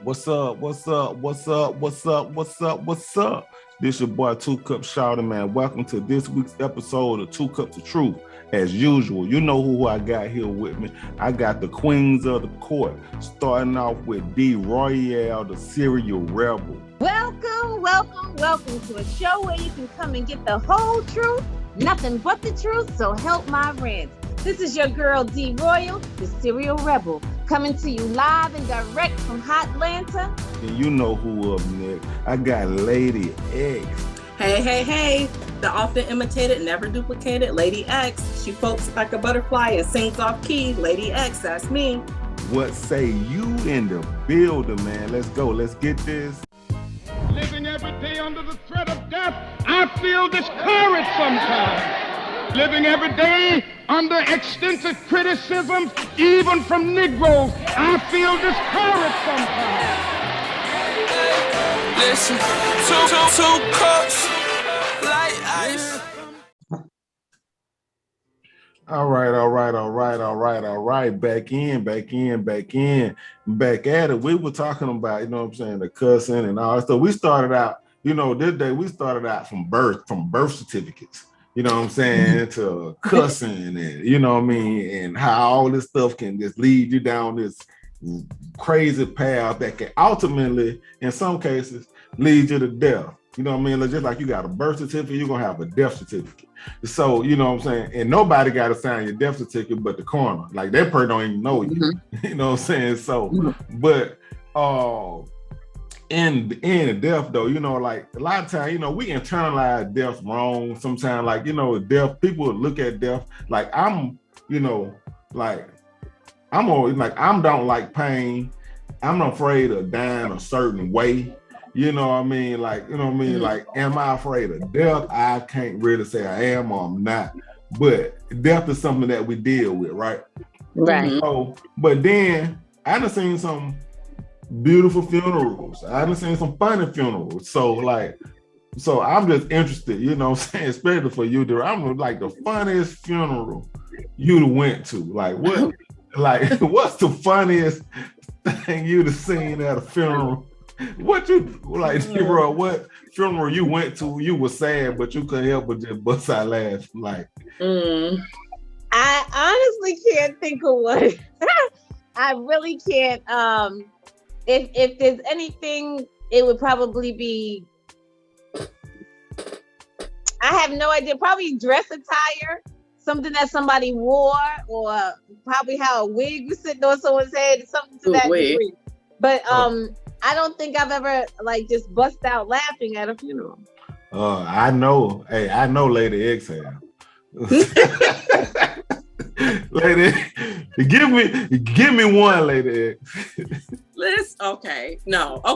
What's up? What's up? What's up? What's up? What's up? What's up? This your boy 2 Cups Shawty, man. Welcome to this week's episode of 2 Cups of Truth. As usual, you know who I got here with me. I got the queens of the court, starting off with D Royale, the serial rebel. Welcome to a show where you can come and get the whole truth, nothing but the truth, so help my rants. This is your girl D Royal, the serial rebel, coming to you live and direct from Hot Atlanta. And you know who up next. I got Lady X. Hey, the often imitated, never duplicated Lady X. She floats like a butterfly and sings off key. Lady X, that's me. What say you in the building, man? Let's go. Let's get this. Living every day under the threat of death, I feel discouraged sometimes. Living every day under extensive criticism, even from Negroes, I feel discouraged sometimes. Listen, two cups, like ice. All right. Back at it. We were talking about, you know what I'm saying, the cussing and all that stuff. We started out, this day we started out from birth certificates, you know what I'm saying, to cussing and, you know what I mean, and how all this stuff can just lead you down this crazy path that can ultimately, in some cases, lead you to death. You know what I mean? Just like you got a birth certificate, you're going to have a death certificate. So, you know what I'm saying? And nobody got to sign your death certificate but the coroner. Like, that person don't even know you. Mm-hmm. You know what I'm saying? So, but in death, though, like, a lot of times, we internalize death wrong. Sometimes, like, death, people look at death like I'm always like, I don't like pain. I'm afraid of dying a certain way. You know what I mean? Like, Like, am I afraid of death? I can't really say I am or I'm not. But death is something that we deal with, right? Right. So, but then I done seen some beautiful funerals. I done seen some funny funerals. So I'm just interested, you know what I'm saying? Especially for you, I'm like the funniest funeral you went to. Like, what? Like, what's the funniest thing you'd have seen at a funeral? What you like, bro? What funeral you went to? You were sad, but you couldn't help but just bust out laugh. Like, I honestly can't think of one. I really can't. If there's anything, it would probably be. I have no idea. Probably dress attire, something that somebody wore, or probably how a wig was sitting on someone's head, something to that degree. But I don't think I've ever just bust out laughing at a funeral. I know. Hey, I know Lady X have. Lady, give me one, Lady X. Okay. No, I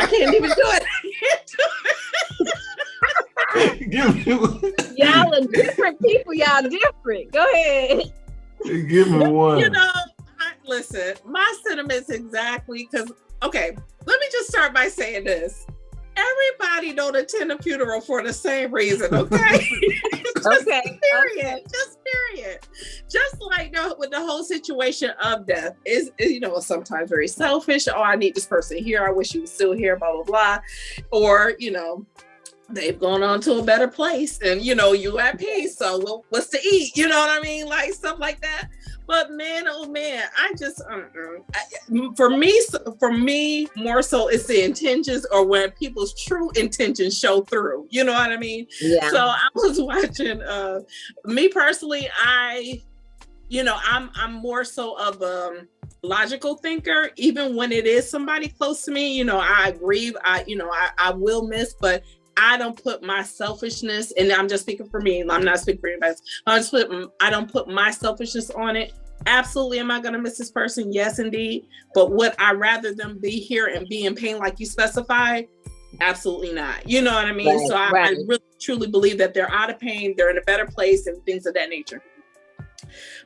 can't even do it. Give me one. Y'all are different people. Y'all different. Go ahead. Give me one. Listen, my sentiments exactly, because, okay, let me just start by saying this. Everybody don't attend a funeral for the same reason, okay? Period. Just like with the whole situation of death is sometimes very selfish. Oh, I need this person here. I wish he was still here, blah, blah, blah. Or, they've gone on to a better place and, you at peace. So what's to eat? You know what I mean? Like stuff like that. But man, oh man, I just, for me, more so it's the intentions or when people's true intentions show through. You know what I mean? Yeah. So I was watching, me personally, I'm more so of a logical thinker. Even when it is somebody close to me, I grieve, I will miss, but I don't put my selfishness, and I'm just speaking for me. I'm not speaking for anybody else. I don't put my selfishness on it. Absolutely, am I going to miss this person? Yes, indeed. But would I rather them be here and be in pain like you specified? Absolutely not. You know what I mean? Right, so I really truly believe that they're out of pain, they're in a better place, and things of that nature.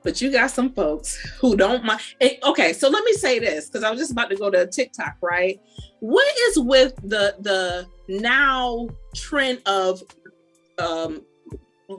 But you got some folks who don't mind. Okay, so let me say this, because I was just about to go to TikTok, right? What is with the now trend of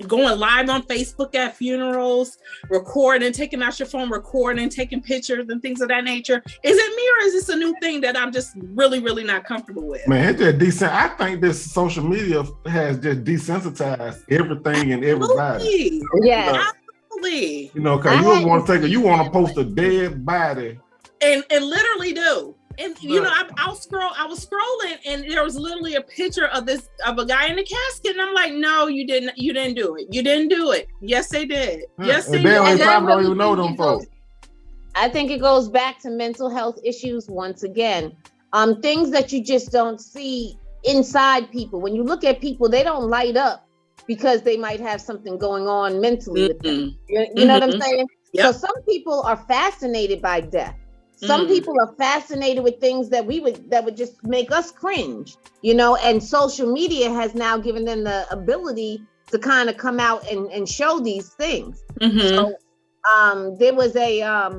going live on Facebook at funerals, recording, taking out your phone, recording, taking pictures and things of that nature. Is it me or is this a new thing that I'm just really, really not comfortable with? Man, it's just decent. I think this social media has just desensitized everything and everybody. Yeah. Absolutely. You know, because you want to post a dead body. And literally do. And you know, I was scrolling, and there was literally a picture of a guy in the casket, and I'm like, no, you didn't do it. Yes, they did. Yes, they did. And they probably don't even know them folks. I think it goes back to mental health issues once again. Things that you just don't see inside people. When you look at people, they don't light up because they might have something going on mentally with them. You know what I'm saying? Yep. So some people are fascinated by death. Some people are fascinated with things that would just make us cringe, you know, and social media has now given them the ability to kind of come out and show these things. So there was a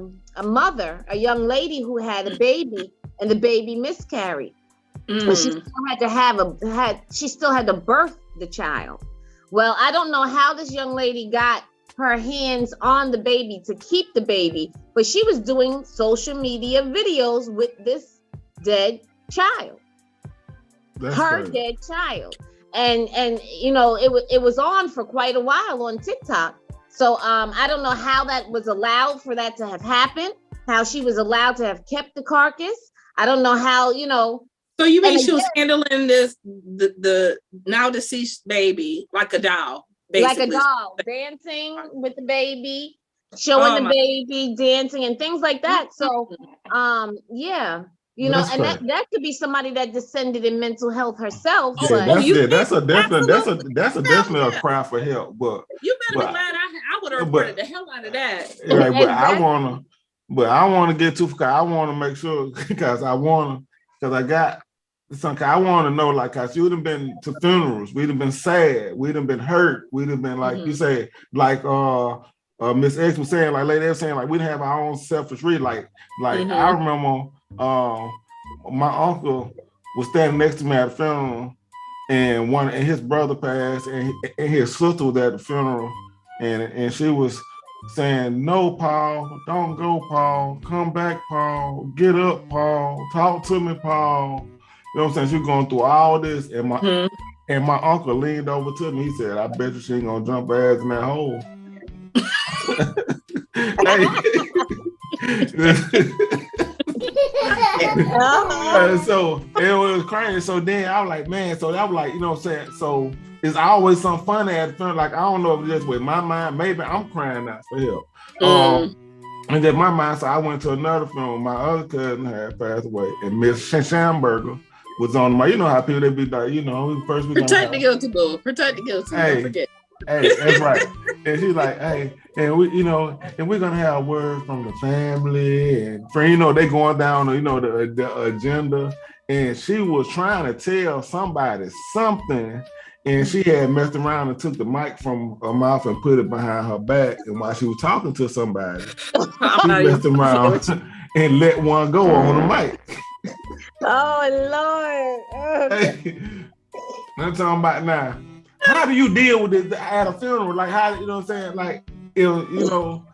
mother, a young lady who had a baby, and the baby miscarried. But she still had to birth the child. Well, I don't know how this young lady got her hands on the baby to keep the baby, but she was doing social media videos with this dead child. Dead child. And you know, it was on for quite a while on TikTok. So I don't know how that was allowed for that to have happened, how she was allowed to have kept the carcass. I don't know how, you know. So you mean she was handling the now deceased baby like a doll? Basically. Like a doll, dancing with the baby, showing the baby, dancing and things like that. So, yeah, you know, and that could be somebody that descended in mental health herself. Yeah, that's definitely a cry for help. But you better be glad I would have reported the hell out of that. Right, but exactly. I want to get to, because I want to make sure, because I want to know, like, cause you done been to funerals, we'd have been sad, we'd have been hurt, we'd have been like you say, like Miss X was saying, like lady was saying, like we'd have our own selfish read. Like I remember my uncle was standing next to me at the funeral, and his brother passed, and his sister was at the funeral, and she was saying, "No, Paul, don't go, Paul. Come back, Paul. Get up, Paul. Talk to me, Paul." You know what I'm saying? She's going through all this, and my uncle leaned over to me. He said, "I bet you she ain't gonna jump her ass in that hole." So it was crazy. So then I was like, man. So that was like, you know what I'm saying? So it's always something funny at the funeral. Like, I don't know if it's just with my mind. Maybe I'm crying out for help. And then my mind, so I went to another funeral. My other cousin had passed away, and Miss Schamberger was on my, you know how people, they be like, you know, first we protect the guilty, boo. Protect the guilty. Hey, don't forget. Hey, that's right. And she's like, hey, and we, you know, and we're gonna have words from the family and friend, you know, they going down, you know, the agenda. And she was trying to tell somebody something, and she had messed around and took the mic from her mouth and put it behind her back. And while she was talking to somebody, she messed around and let one go on the mic. Oh Lord! Okay. I'm talking about now. How do you deal with it at a funeral? Like, how, you know what I'm saying? Like, you know,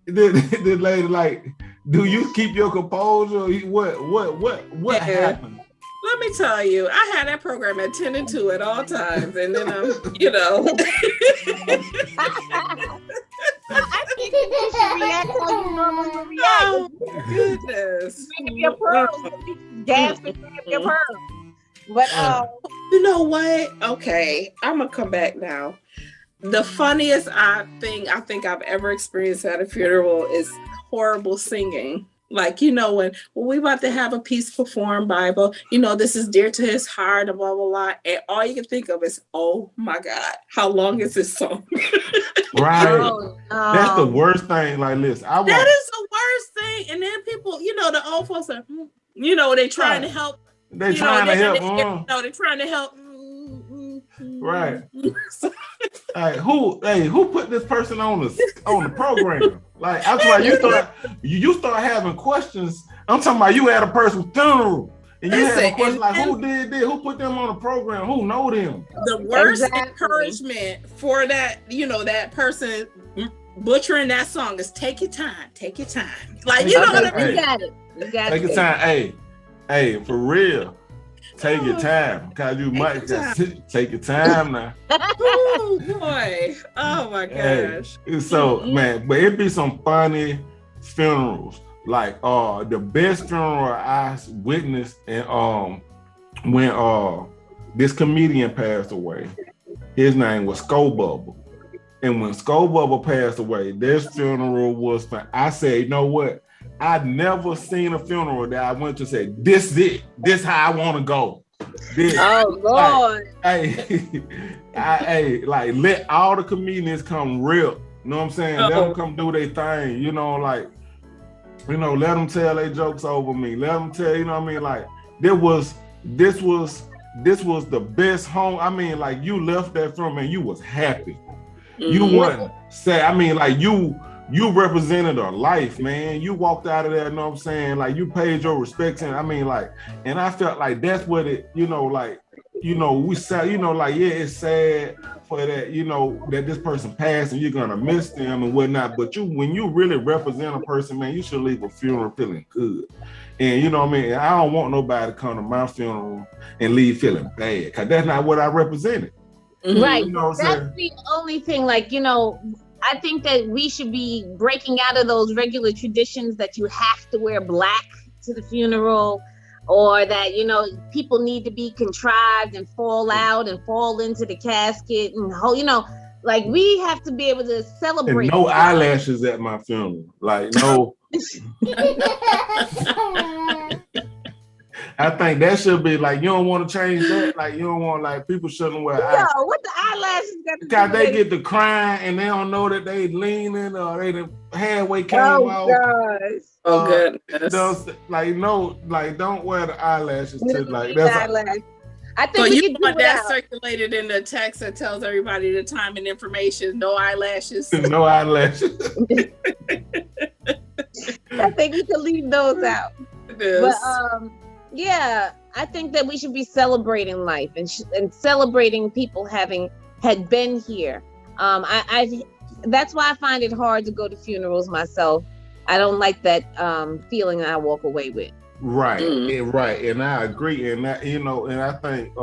this lady, like, do you keep your composure? What happened? Let me tell you, I had that program at 10 and 2 at all times, and then you know. I think you should react how you normally would react. Oh goodness! Bring up your pearls, gasp and bring up your pearls. But you know what? Okay, I'm gonna come back now. The funniest thing I think I've ever experienced at a funeral is horrible singing. Like, you know, when we about to have a piece performed Bible, you know, this is dear to his heart and blah, blah, blah. And all you can think of is, oh my God, how long is this song? Right. That's the worst thing. Like, listen, that is the worst thing. And then people, you know, the old folks are, you know, they trying to help. They trying to help. No, they're trying to help. Right. Hey, who put this person on the program? Like, I'm talking about you start having questions. I'm talking about you at a person's funeral And you have a question like, who did this? Who put them on the program? Who know them? The worst encouragement for that, that person butchering that song is take your time. Like, you know what I mean? You got it. Take your time. Hey, for real. Take your time. Because you might take your time now. Oh, boy. Oh, my gosh. So, man, but it'd be some funny funerals. Like the best funeral I witnessed, and when this comedian passed away, his name was Skull Bubble, and when Skull Bubble passed away, this funeral was fun. I said, you know what? I'd never seen a funeral that I went to say, this is it. This how I want to go. This. Oh Lord! Like let all the comedians come real. You know what I'm saying? Let them come do their thing. Let them tell their jokes over me. Let them tell, you know what I mean? Like this was the best home. I mean, like you left that from and you was happy. Mm-hmm. You wasn't sad. I mean, like you represented a life, man. You walked out of there, you know what I'm saying? Like you paid your respects. And I mean, like, and I felt like that's what it, we sad, it's sad for that, that this person passed and you're gonna miss them and whatnot. But when you really represent a person, man, you should leave a funeral feeling good. And you know what I mean? I don't want nobody to come to my funeral and leave feeling bad, because that's not what I represented. Right. That's the only thing, like, I think that we should be breaking out of those regular traditions that you have to wear black to the funeral, or that, people need to be contrived and fall out and fall into the casket and like we have to be able to celebrate. And no eyelashes at my funeral. Like no. I think that should be like, you don't want to change that. Like you don't want, like, people shouldn't wear eyelashes. No, what the eyelashes got to do? Because they get to crying and they don't know that they leaning or they the halfway came out. Oh goodness. Don't wear the eyelashes to like that's eyelashes. I think so you want that circulated in the text that tells everybody the time and information. No eyelashes. No eyelashes. I think we can leave those out. But I think that we should be celebrating life and celebrating people had been here. That's why I find it hard to go to funerals myself. I don't like that feeling I walk away with. Right, and I agree, and that, and I think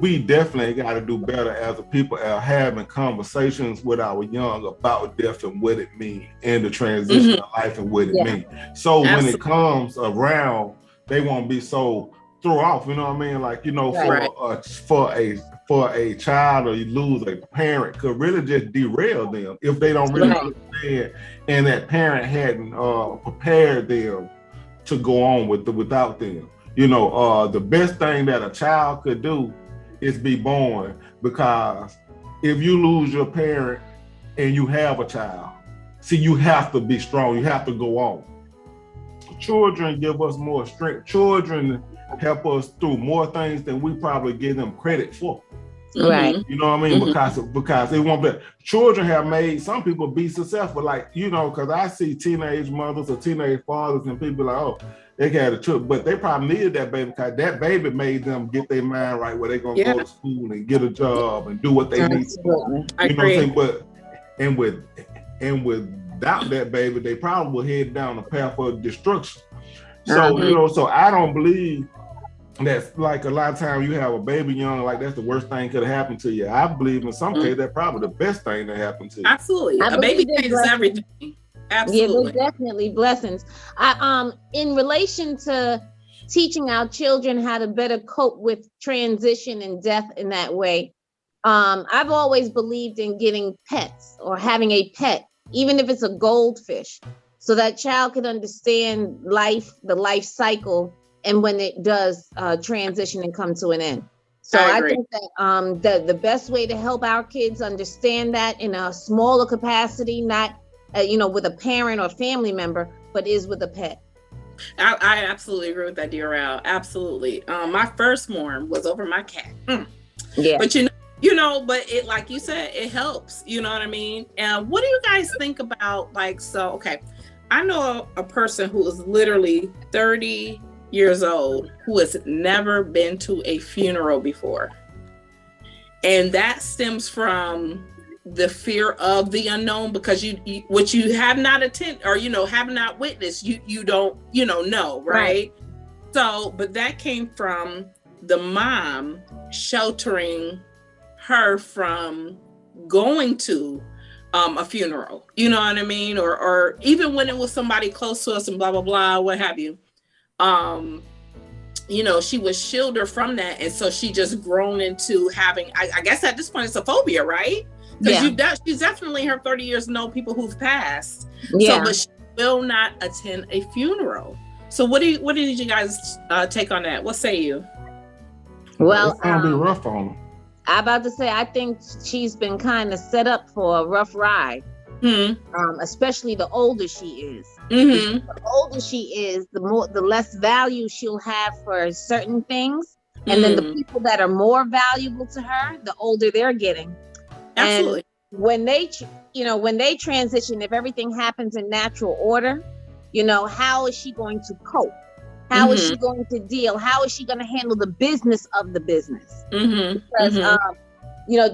we definitely got to do better as a people at having conversations with our young about death and what it means, and the transition of life and what it means. So when it comes around, they won't be so thrown off. You know what I mean? Like for a child, or you lose a parent, could really just derail them if they don't really understand, and that parent hadn't prepared them to go on without them. The best thing that a child could do is be born, because if you lose your parent and you have a child, see, you have to be strong. You have to go on. Children give us more strength. Children help us through more things than we probably give them credit for. Right. You know what I mean? Because they won't be. Children have made some people be successful. Like, because I see teenage mothers or teenage fathers and people like, oh, they got a trip, but they probably needed that baby because that baby made them get their mind right where they're gonna go to school and get a job and do what they need to do. You know what I'm saying? But without that baby, they probably will head down the path of destruction. So so I don't believe that's like a lot of times you have a baby young, like that's the worst thing could have happened to you. I believe in some cases that's probably the best thing that happened to you. Absolutely. A baby changes everything. Absolutely. Yeah, there's definitely blessings. In relation to teaching our children how to better cope with transition and death in that way, I've always believed in getting pets or having a pet, even if it's a goldfish, so that child can understand life, the life cycle, and when it does transition and come to an end. So I think that the best way to help our kids understand that in a smaller capacity, not with a parent or family member, but is with a pet. I absolutely agree with that, DRL. Absolutely. My firstborn was over my cat. Yeah. But but it, like you said, it helps. You know what I mean? And what do you guys think about, I know a person who is literally 30 years old who has never been to a funeral before. And that stems from the fear of the unknown, because what you have not attended or, have not witnessed, you don't, know, right? So, but that came from the mom sheltering her from going to a funeral, you know what I mean? Or even when it was somebody close to us and blah, blah, blah, what have you. She would shield her from that. And so she just grown into having, I guess at this point it's a phobia, right? Because she's definitely her 30 years know people who've passed. Yeah. So, but she will not attend a funeral. So what did you guys take on that? What say you? Well, it's gonna be rough on her. I'm about to say, I think she's been kind of set up for a rough ride. Especially the older she is. The older she is, the less value she'll have for certain things. And then the people that are more valuable to her, the older they're getting. Absolutely. And when they transition, if everything happens in natural order, how is she going to cope? How is she going to deal? How is she going to handle the business of the business? Because,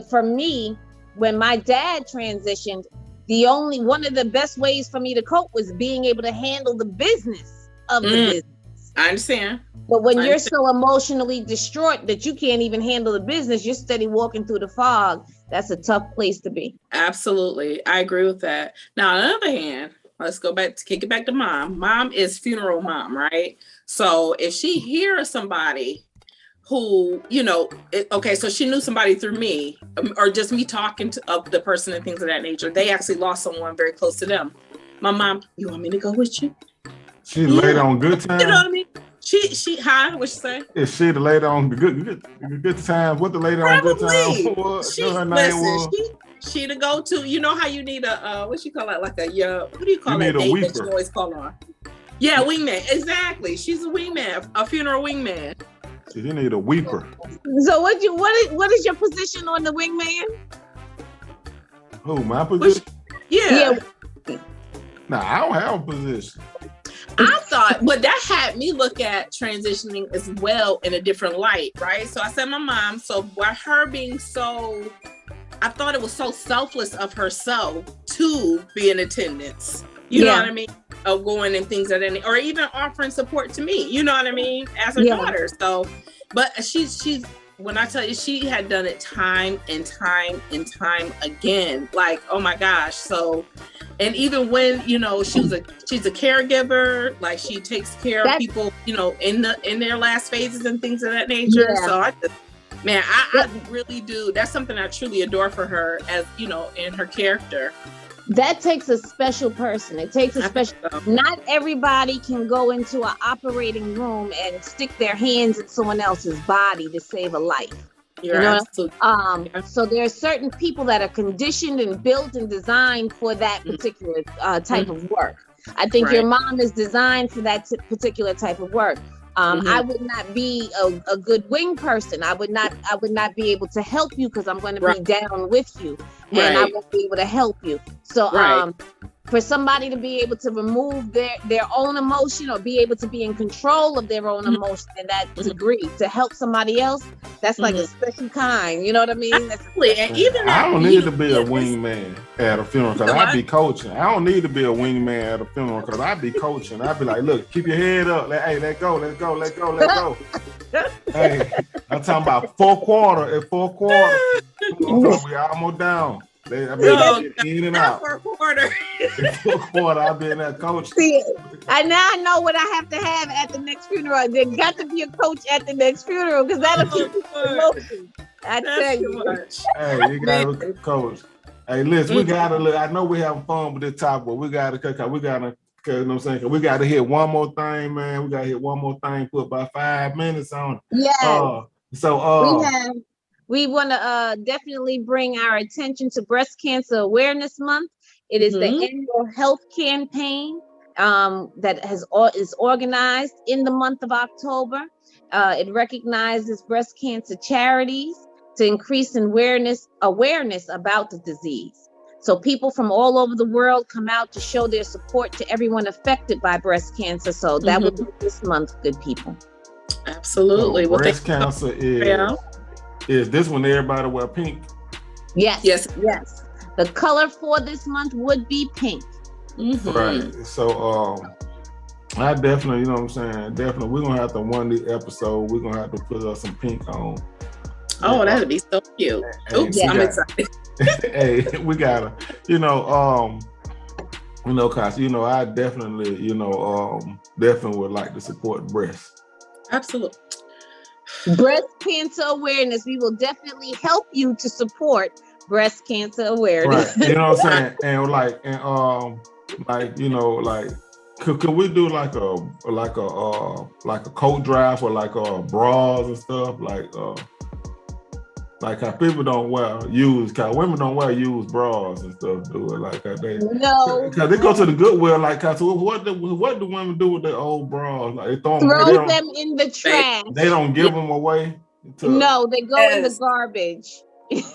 for me, when my dad transitioned, one of the best ways for me to cope was being able to handle the business of the business. I understand. But when you're so emotionally distraught that you can't even handle the business, you're steady walking through the fog. That's a tough place to be. Absolutely. I agree with that. Now, on the other hand, let's kick it back to mom. Mom is funeral mom, right? So if she hears somebody who, so she knew somebody through me, or just me talking of the person and things of that nature. They actually lost someone very close to them. My mom, you want me to go with you? She laid on good times. You know what I mean? What you say? Is she the lady on good times? What the lady on good times was? Her name was? She to go to. You know how you need a what you call it, like a what do you call that date that you always call on? Yeah, wingman. Exactly. She's a wingman, a funeral wingman. So you need a weeper. So what is your position on the wingman? Who, my position? Yeah. Nah, I don't have a position. I thought, but that had me look at transitioning as well in a different light, right? So I said my mom, so by her being so, I thought it was so selfless of herself to be in attendance. You know what I mean? Of going and things like that, or even offering support to me, you know what I mean? As her daughter. So, but she's, when I tell you, she had done it time and time and time again. Like, oh my gosh. So, and even when, she's a caregiver, like she takes care of people, in their last phases and things of that nature. Yeah. So I really do. That's something I truly adore for her, as, in her character. That takes a special person. It takes a special. Not everybody can go into an operating room and stick their hands in someone else's body to save a life. So there are certain people that are conditioned and built and designed for that particular type of work. I think your mom is designed for that particular type of work. I would not be a good wing person. I would not be able to help you because I'm going to be down with you, and I won't be able to help you. So for somebody to be able to remove their own emotion or be able to be in control of their own emotion in that degree to help somebody else, that's like a special kind. You know what I mean? And even I don't need to be a wingman at a funeral because I'd be coaching. I don't need to be a wingman at a funeral because I'd be coaching. I'd be like, look, keep your head up. Let go. Hey, I'm talking about fourth quarter. At fourth quarter, we almost down. In and out. For a quarter. I'll be in that coach. See, I know what I have to have at the next funeral. There got to be a coach at the next funeral because that'll keep you promotion. I tell you. Hey, you got to coach. Hey, listen, we gotta look. I know we having fun with this topic, but we gotta, you know what I'm saying? We gotta hit one more thing, man. We gotta hit one more thing. Put about 5 minutes on it. Yeah. We want to definitely bring our attention to Breast Cancer Awareness Month. It is the annual health campaign that is organized in the month of October. It recognizes breast cancer charities to increase awareness about the disease. So people from all over the world come out to show their support to everyone affected by breast cancer. So that would be this month, good people. Absolutely. So breast cancer is this when everybody wear pink? Yes. The color for this month would be pink. Right. So I definitely, you know what I'm saying? Definitely, we're gonna have to one of these episodes. We're gonna have to put us some pink on. Oh, that'd be so cute. Oops, I'm excited. Hey, we gotta, cause I definitely, definitely would like to support breast. Absolutely. Breast cancer awareness. We will definitely help you to support breast cancer awareness. Right. You know what I'm saying? Could we do like a coat drive for like bras and stuff, like how people don't wear used, cause women don't wear used bras and stuff. Do it like that. Cause they go to the Goodwill. Like, cause what do women do with their old bras? Like they throw them in the trash. They don't give them away. No, they go in the garbage.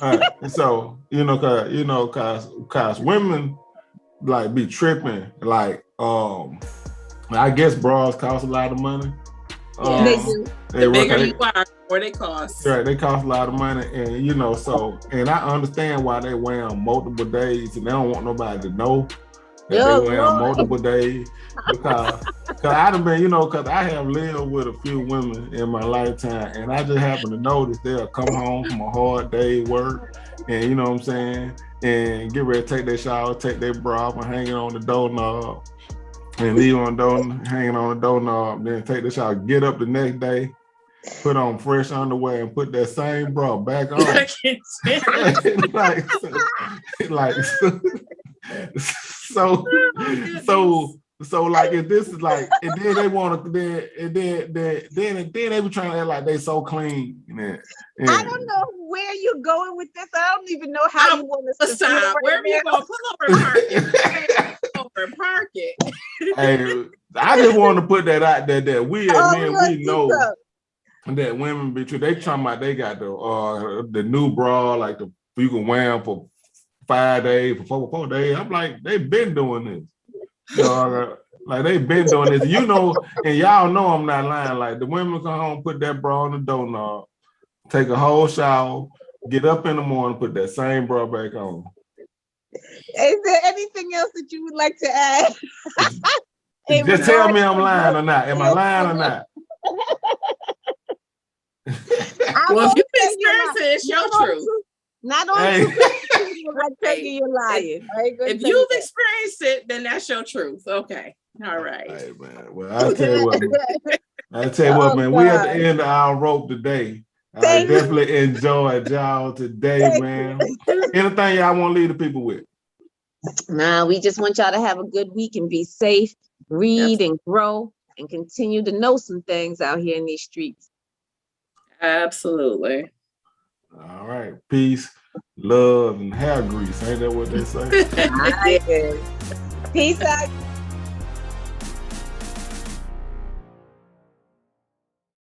Right. So cause women like be tripping. Like I guess bras cost a lot of money. They do. The bigger you are, the more they cost. Right, they cost a lot of money, and and I understand why they wear them multiple days, and they don't want nobody to know that they wear them multiple days. Because I done been, because I have lived with a few women in my lifetime, and I just happen to notice they'll come home from a hard day work, and you know what I'm saying, and get ready to take their shower, take their bra off and hang it on the doorknob. And leave hanging on the doorknob, then take the shower, get up the next day, put on fresh underwear, and put that same bra back on. So like if this is like, and then they want to, then they be trying to act like they so clean. And I don't know where you're going with this. I don't even know how you want us to stop. Wherever you go, pull over and park it. Hey, I just want to put that out there that we as men, we know that women be true. They talking about they got the new bra, like you can wear them for 5 days, for 4 days. I'm like, they've been doing this. Like they've been doing this, and y'all know I'm not lying. Like the women come home, put that bra on the doorknob, take a whole shower, get up in the morning, put that same bra back on. Is there anything else that you would like to add? Just tell me I'm lying or not. Am I lying or not? Well, if you've experienced it, it's your truth. Not only like taking you're lying. If you've experienced it, then that's your truth. Okay. All right. Hey, man. Well, I'll tell you what, man. We at the end of our rope today. I definitely enjoyed y'all today, man. Anything y'all want to leave the people with? Nah, we just want y'all to have a good week and be safe, read and grow, and continue to know some things out here in these streets. Absolutely. All right. Peace, love, and hair grease. Ain't that what they say? Peace out.